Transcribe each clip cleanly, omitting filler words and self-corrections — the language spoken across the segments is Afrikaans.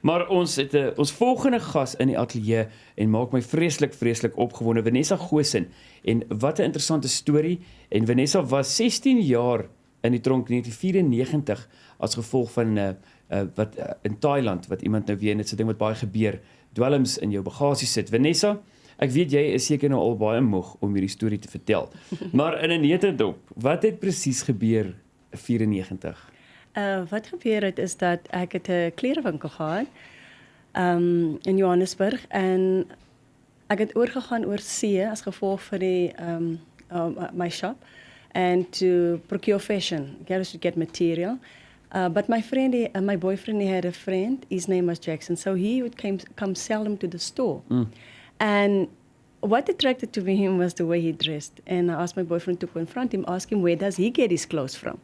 Maar ons het ons volgende gas in die ateljee en maak my vreeslik opgewonde, Vanessa Goosen. En wat 'n interessante storie. En Vanessa was 16 jaar in die tronk 1994 as gevolg van in Thailand, wat iemand nou weer net so ding wat baie gebeur, dwelms in jou bagasie sit. Vanessa, ek weet jy is seker nou al baie moeg om hierdie storie te vertel. Maar in 'n netedop, wat het presies gebeur 94? Wat gebeur het is dat ek het 'n klerewinkel gehad in Johannesburg en ek het oorgegaan oor see as gevolg van die my shop and to procure fashion, to get material. But my boyfriend, he had a friend, his name was Jackson, so he would come seldom to the store. And what attracted to me him was the way he dressed. And I asked my boyfriend to confront him, ask him where does he get his clothes from.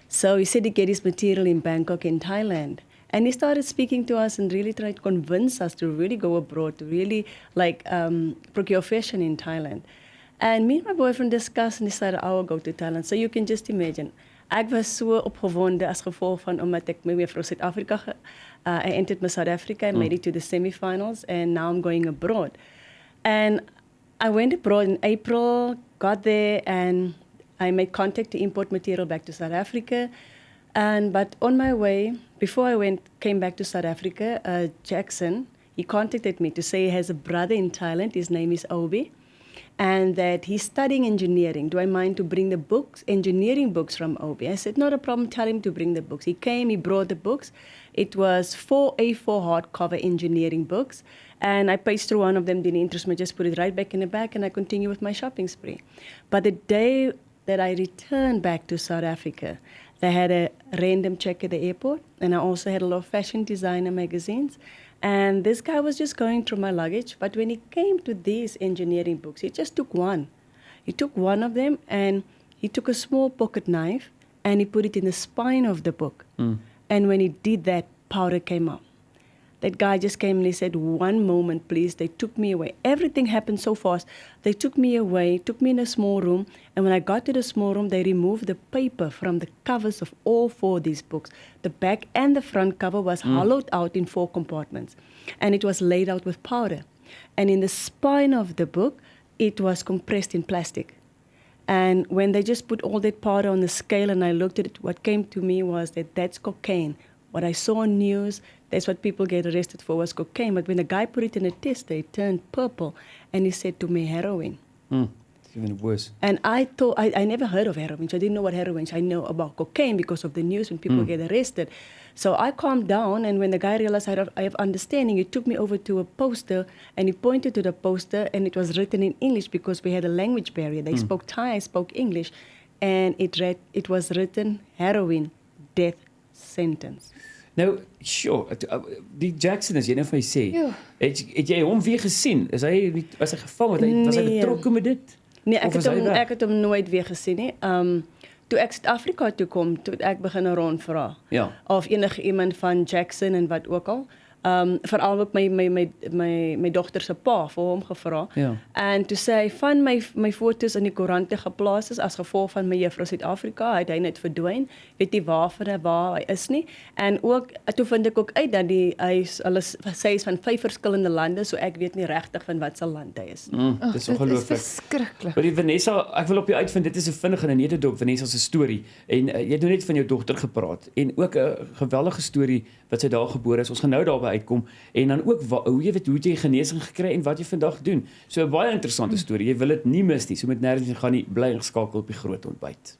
So he said he get his material in Bangkok, in Thailand. And he started speaking to us and really tried to convince us to really go abroad, to really procure fashion in Thailand. And me and my boyfriend discussed and decided I will go to Thailand. So you can just imagine. Ek was so opgewonde as gevolg van omdat ek my weer vir Suid-Afrika I entered my South Africa and made it to the semi-finals and now I'm going abroad. And I went abroad in April, got there and I made contact to import material back to South Africa. But on my way, before I came back to South Africa, Jackson, he contacted me to say he has a brother in Thailand, his name is Obi, and that he's studying engineering. Do I mind to bring the books, engineering books from Obi? I said, not a problem, tell him to bring the books. He came, he brought the books. It was 4 A4 hardcover engineering books. And I paged through one of them, didn't interest me, just put it right back in the bag and I continue with my shopping spree. But the day that I returned back to South Africa, they had a random check at the airport and I also had a lot of fashion designer magazines. And this guy was just going through my luggage. But when he came to these engineering books, he just took one. He took one of them and he took a small pocket knife and he put it in the spine of the book. And when he did that, powder came out. That guy just came and he said, one moment, please. They took me away. Everything happened so fast. They took me away, took me in a small room. And when I got to the small room, they removed the paper from the covers of all 4 of these books. The back and the front cover was hollowed out in 4 compartments. And it was laid out with powder. And in the spine of the book, it was compressed in plastic. And when they just put all that powder on the scale and I looked at it, what came to me was that that's cocaine. What I saw on news, that's what people get arrested for, was cocaine. But when the guy put it in a test, it turned purple. And he said to me, heroin. It's even worse. And I thought, I never heard of heroin. So I didn't know what heroin is. I know about cocaine because of the news when people get arrested. So I calmed down. And when the guy realized I have understanding, he took me over to a poster. And he pointed to the poster. And it was written in English because we had a language barrier. They spoke Thai, I spoke English. And it was written, heroin, death sentence. Nou, sure, die Jackson as jy nou vir my sê, het jy hom weer gesien? Was hy gevang? Was hy betrokke met dit? Nee, ek het hom nooit weer gesien nie. Toe ek Suid-Afrika toe kom, toe ek begin rondvra. Ja. Of enige iemand van Jackson en wat ook al. Veral ook my dogter se pa vir hom gevra. Ja. En toe sê hy van my foto's in die koerante geplaas is as gevolg van my juffrou Suid-Afrika, hy net verdwyn, weet nie waar hy is nie. En ook toe vind ek ook uit dat hulle sê is van 5 verskillende lande, so ek weet nie regtig van wat se land hy is. Dit is ongelooflik. Dit is verskriklik. Maar die Vanessa, ek wil op jou uitvind, dit is 'n vinnige en netedop Vanessa se storie. En jy het nou net van jou dogter gepraat en ook 'n geweldige storie wat sy daar gebore is. Ons gaan nou daarby uitkom en dan ook hoe jy genesing gekry en wat jy vandag doen. So 'n baie interessante storie. Jy wil dit nie mis nie. So met nêrens gaan nie, bly geskakel op die groot ontbyt.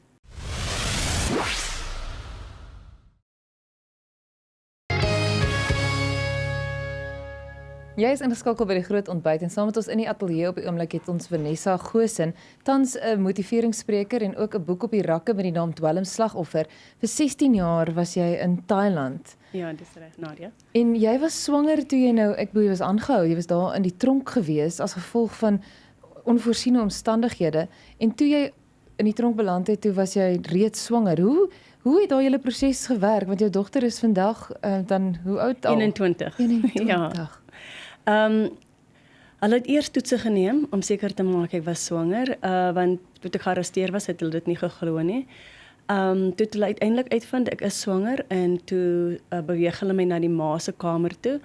Jy is ingeskakel by die groot ontbyt en saam met ons in die ateljee op die oomblik het ons Vanessa Goosen, tans 'n motiveringsspreker en ook 'n boek op die rakke met die naam Dwelmslagoffer. Vir 16 jaar was jy in Thailand. Ja, dis reg, Nadia. En jy was swanger toe jy jy was aangehou, jy was daar in die tronk gewees as gevolg van onvoorsiene omstandighede en toe jy in die tronk beland het, toe was jy reeds swanger. Hoe het daai hele proses gewerk? Want jou dogter is vandag dan hoe oud al? 21. 21. Ja. Hulle het eers toetse geneem om seker te maak ek was swanger, want toe ek gearresteer was, het hulle dit nie geglo nie. Toe het hulle uiteindelik uitvind ek is swanger en toe beweeg hulle my na die ma se kamer toe.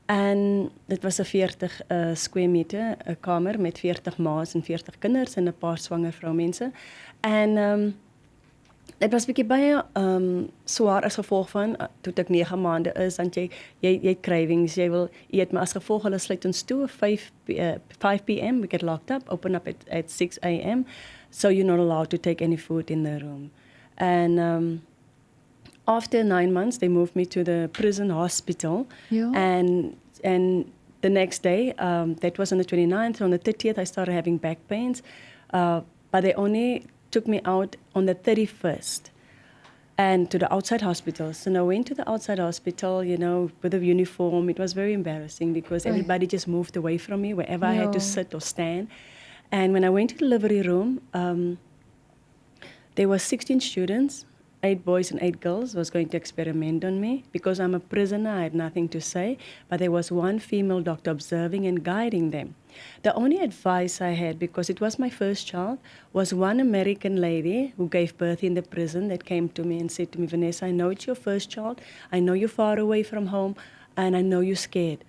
En dit was 'n 40 square meter 'n kamer met 40 ma's en 40 kinders en 'n paar swanger vroumense. En dit was bietjie baie swaar as gevolg van toe ek 9 maande is, want jy cravings, jy wil eet, maar as gevolg hulle sluit ons toe 5 p.m. we get locked up, open up at 6 a.m. so you're not allowed to take any food in the room. And after 9 months, they moved me to the prison hospital. Ja. And the next day, that was on the 29th, on the 30th, I started having back pains. But they only took me out on the 31st and to the outside hospital. So when I went to the outside hospital, with a uniform, it was very embarrassing because everybody just moved away from me wherever I had to sit or stand. And when I went to the delivery room, there were 16 students, 8 boys and 8 girls was going to experiment on me. Because I'm a prisoner, I had nothing to say, but there was one female doctor observing and guiding them. The only advice I had, because it was my first child, was one American lady who gave birth in the prison that came to me and said to me, Vanessa, I know it's your first child, I know you're far away from home, and I know you're scared,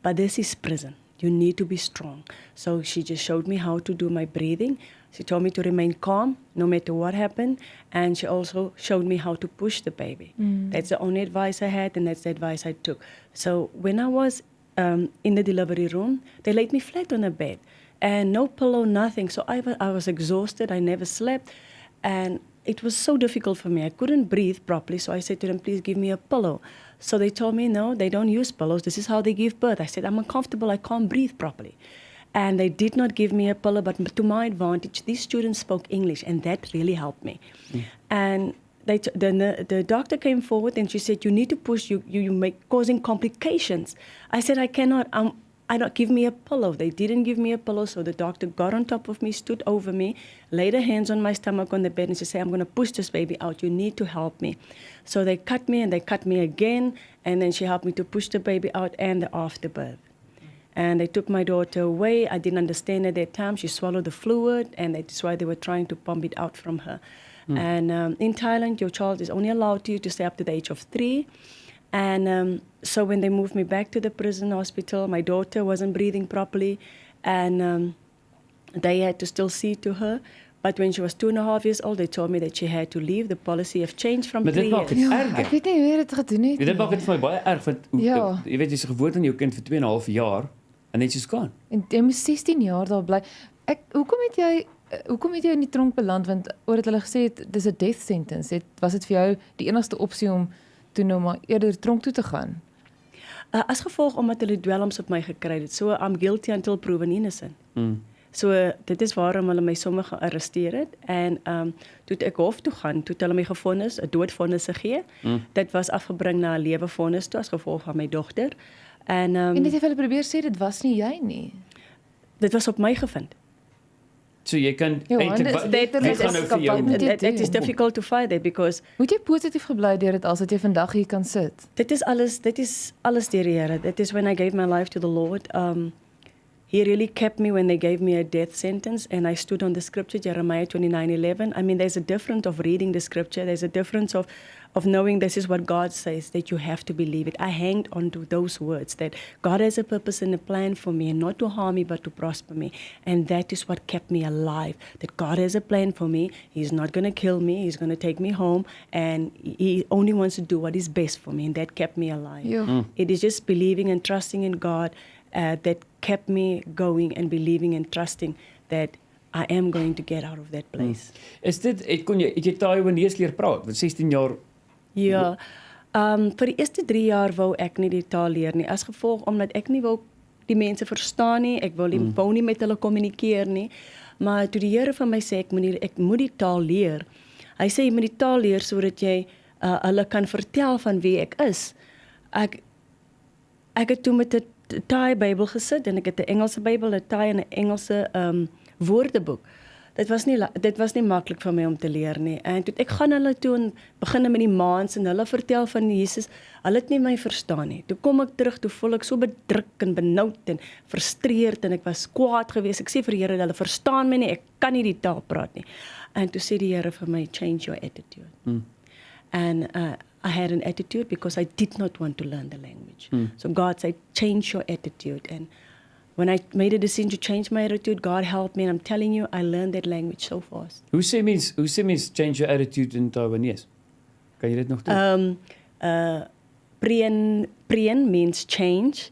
but this is prison. You need to be strong. So she just showed me how to do my breathing. She told me to remain calm no matter what happened. And she also showed me how to push the baby. That's the only advice I had, and that's the advice I took. So when I was in the delivery room, they laid me flat on a bed. And no pillow, nothing. So I was exhausted. I never slept. And it was so difficult for me. I couldn't breathe properly. So I said to them, please give me a pillow. So they told me, no, they don't use pillows. This is how they give birth. I said, I'm uncomfortable. I can't breathe properly. And they did not give me a pillow, but to my advantage, these students spoke English, and that really helped me. And the doctor came forward and she said, you need to push, you make causing complications. I said, I cannot, I don't give me a pillow. They didn't give me a pillow, so the doctor got on top of me, stood over me, laid her hands on my stomach on the bed, and she said, I'm going to push this baby out. You need to help me. So they cut me, and they cut me again, and then she helped me to push the baby out and the afterbirth. And they took my daughter away. I didn't understand at that time. She swallowed the fluid, and that's why they were trying to pump it out from her. And in Thailand, your child is only allowed to stay up to the age of 3. And so when they moved me back to the prison hospital, my daughter wasn't breathing properly, and they had to still see to her. But when she was 2.5 years old, they told me that she had to leave. The policy have changed from 3 years. Ek weet nie hoe jy dit gedoen het nie. Dit maak dit vir my baie erg, want jy weet jy's gewoond aan jou kind vir 2.5 jaar en net soos kan. En jy moes 16 jaar daar bly. Hoekom het jy in die tronk beland? Want oordat hulle gesê het dis 'n death sentence, was dit vir jou die enigste opsie om toe nou maar eerder tronk toe te gaan? As gevolg omdat hulle dwelms op my gekry het. So I'm guilty until proven innocent. So dit is waarom hulle my sommer gearresteer het. En toe ek hof toe gaan, toe hulle my gevonnis, 'n doodvonnis gegee. Dit was afgebring na 'n lewevonnis toe as gevolg van my dogter. En En het jy hulle probeer sê dit was nie jy nie? Dit was op my gevind. So jy kan It is difficult to fight it because moet jy positief gebly deur dit as dat jy vandag hier kan sit? Dit is alles deur die Here. That is when I gave my life to the Lord. He really kept me when they gave me a death sentence, and I stood on the scripture, Jeremiah 29:11. I mean, there's a difference of reading the scripture. There's a difference of knowing this is what God says, that you have to believe it. I hanged on to those words, that God has a purpose and a plan for me, and not to harm me, but to prosper me. And that is what kept me alive, that God has a plan for me. He's not going to kill me. He's going to take me home, and He only wants to do what is best for me, and that kept me alive. It is just believing and trusting in God that kept me going and believing and trusting that I am going to get out of that place. Is dit, het jy Taiwanese leer praat, met 16 jaar? Ja, vir die eerste 3 jaar wou ek nie die taal leer nie, as gevolg omdat ek nie wou die mense verstaan nie, ek wou nie met hulle kommunikeer nie, maar toe die Here vir my sê, ek moet die taal leer, hy sê, jy moet die taal leer, sodat jy hulle kan vertel van wie ek is. Ek het toe met 'n Thai Bybel gesit, en ek het 'n Engelse Bybel, 'n Thai en 'n Engelse woordeboek. Dit was nie maklik vir my om te leer nie. En toe ek gaan hulle toe en begin met die maans en hulle vertel van Jesus, hulle het nie my verstaan nie. Toe kom ek terug, toe voel ek so bedruk en benoud en frustreerd en ek was kwaad geweest. Ek sê vir die Here, hulle verstaan my nie, ek kan nie die taal praat nie. and to sê die Here vir my, change your attitude. And I had an attitude because I did not want to learn the language. So God said, change your attitude. And when I made a decision to change my attitude, God helped me. And I'm telling you, I learned that language so fast. Hoe sê mens change your attitude in Taiwanese? Kan jy dit nog doen? Prien means change.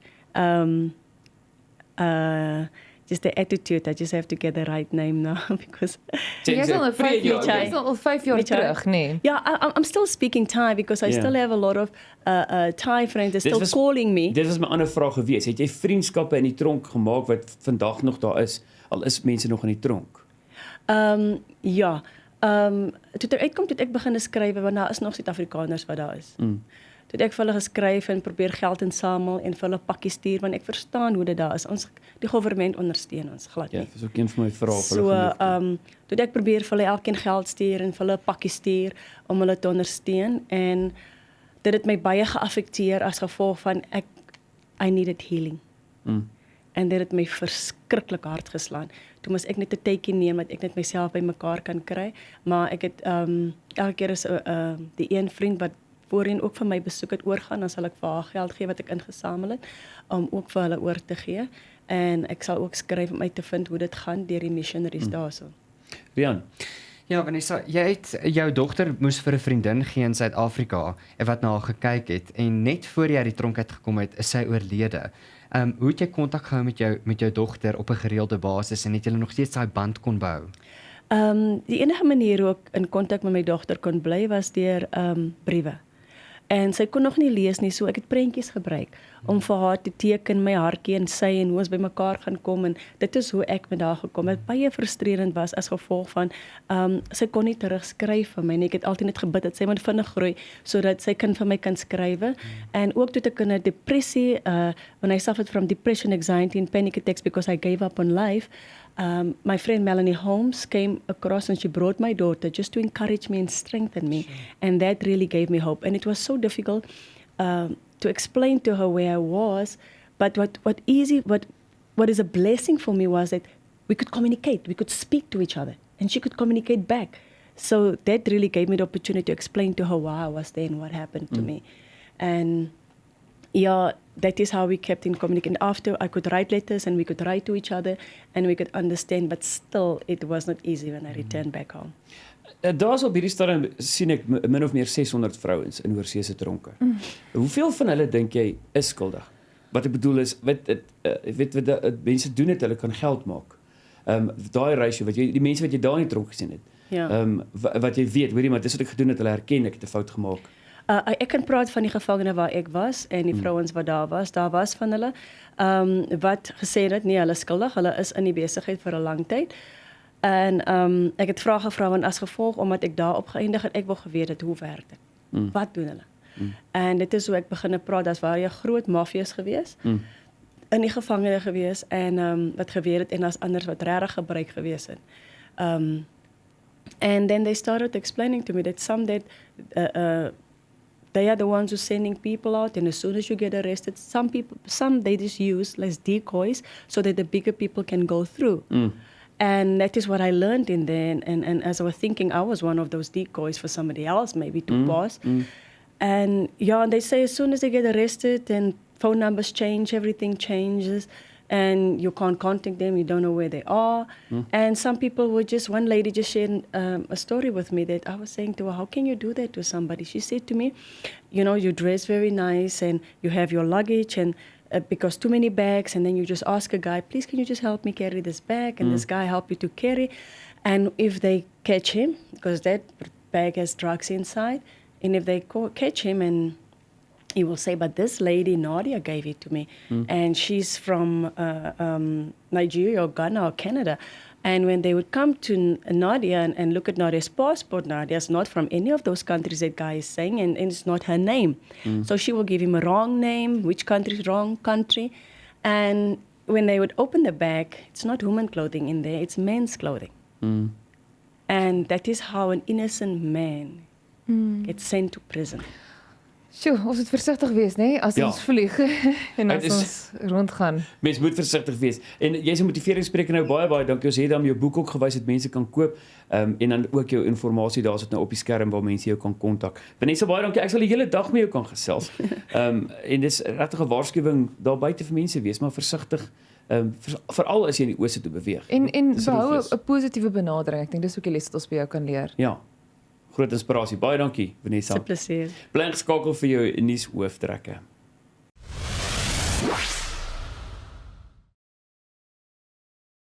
Just the attitude. I just have to get the right name now because. Jy's al 5 Prien, ja, jy's al 5 jaar terug, nee. Yeah, I'm still speaking Thai because I still have a lot of Thai friends. They're still calling me. Dit was my ander vraag gewees. Het jy vriendskappe in die tronk gemaak wat vandag nog daar is, al is mense nog in die tronk? Ja. Toe ek uitkom, toe ek begin skryf, want daar is nog Suid-Afrikaners wat daar is. Toe ek vir hulle geskryf en probeer geld insamel en vir hulle pakkies stuur, want ek verstaan hoe dit daar is. Die regering ondersteun ons glad nie. Ja, dis ook een van my vrae. So, toe ek probeer vir hulle elkeen geld stuur en vir hulle pakkies stuur om hulle te ondersteun en dit het my baie geaffekteer as gevolg van I needed healing. En dit het my verskriklik hard geslaan. Toe moes ek net 'n tydjie neem dat ek net myself bymekaar kan kry, maar ek het elke keer is die een vriend wat voorheen ook vir my besoek het oorgaan, dan sal ek vir haar geld gee wat ek ingesamel het, om ook vir hulle oor te gee. En ek sal ook skryf om uit te vind hoe dit gaan deur die missionaries daarso. Rian, Ja, Vanessa, jou dogter moes vir 'n vriendin gee in Suid-Afrika wat na haar gekyk het en net voor jy uit die tronk uit gekom het, is sy oorlede. Hoe het jy kontak gehou met jou dogter op 'n gereelde basis en het julle nog steeds daai band kon bou? Die enige manier hoe ek in kontak met my dogter kon bly was deur briewe. En sy kon nog nie lees nie, so ek het prentjies gebruik om vir haar te teken my hartjie en sy en hoe ons bymekaar gaan kom en dit is hoe ek met haar gekom het. Baie frustrerend was as gevolg van sy kon nie terugskryf vir my nie. Ek het altyd net gebid dat sy moet vinnig groei sodat sy kan vir my kan skrywe. En ook toe ek in 'n depressie when I suffered from depression, anxiety and panic attacks because I gave up on life. My friend Melanie Holmes came across and she brought my daughter just to encourage me and strengthen me. And that really gave me hope. And it was so difficult to explain to her where I was. But what is a blessing for me was that we could communicate, we could speak to each other, and she could communicate back. So that really gave me the opportunity to explain to her why I was there and what happened to me. And yeah, that is how we kept in communication. After I could write letters and we could write to each other and we could understand, but still it was not easy when I returned back home. Daar's op hierdie stadium sien ek min of meer 600 vrouens in oorseese tronke. Hoeveel van hulle dink jy is skuldig? Wat ek bedoel is, mense doen dit, hulle kan geld maak. Daai ratio die mense wat jy daar in die tronk gesien het. Ja. Wat jy weet, hoorie, maar dis wat ek gedoen het, hulle herken ek het 'n fout gemaak. Ek kan praat van die gevangene waar ek was en die vrouens wat daar was. Daar was van hulle wat gesê het nee, hulle is skuldig, hulle is in die besigheid vir 'n lang tyd. En ek het vrae gevra en as gevolg omdat ek daar opgeëindig het, ek wou geweet het hoe werk dit. Wat doen hulle? En dit is hoe ek begin praat, daar's baie groot mafias gewees. In die gevangene gewees en wat gebeur het en daar's anders wat regtig gebruik gewees het. And then they started explaining to me that they are the ones who sending people out, and as soon as you get arrested, some they just use as decoys so that the bigger people can go through. And that is what I learned in there. And as I was thinking, I was one of those decoys for somebody else, maybe to pass. And yeah, and they say as soon as they get arrested and phone numbers change, everything changes. And you can't contact them, you don't know where they are. And some people one lady just shared a story with me that I was saying to her, how can you do that to somebody? She said to me, you dress very nice and you have your luggage and because too many bags, and then you just ask a guy, please can you just help me carry this bag? And this guy help you to carry. And if they catch him, because that bag has drugs inside, and if they catch him and he will say, but this lady, Nadia, gave it to me. And she's from Nigeria or Ghana or Canada. And when they would come to Nadia and look at Nadia's passport, Nadia's not from any of those countries that guy is saying, and it's not her name. So she will give him a wrong name, which country is wrong country. And when they would open the bag, it's not women's clothing in there, it's men's clothing. And that is how an innocent man gets sent to prison. Sjoe, ons moet versigtig wees, né, as Ja. ons vlieg en as Dit is- ons rondgaan. Mens moet versigtig wees. En jy's 'n motiveringsspreker nou baie dankie. Ons het dan jou boek ook gewys dat mense kan koop. En dan ook jou inligting daar sit nou op die skerm waar mense jou kan kontak. Vanessa, baie dankie. Ek sal die hele dag met jou kan gesels. En dis regtig 'n waarskuwing daar buite vir mense wees, maar versigtig. Veral as jy in die ooste toe beweeg. En Dis behou roefless. 'n positiewe benadering. Ek dink dis ook die les wat ons by jou kan leer. Ja. Groot inspirasie. Baie dankie, Vanessa. Dis 'n plesier. Bly geskakel vir jou nuus hooftrekke.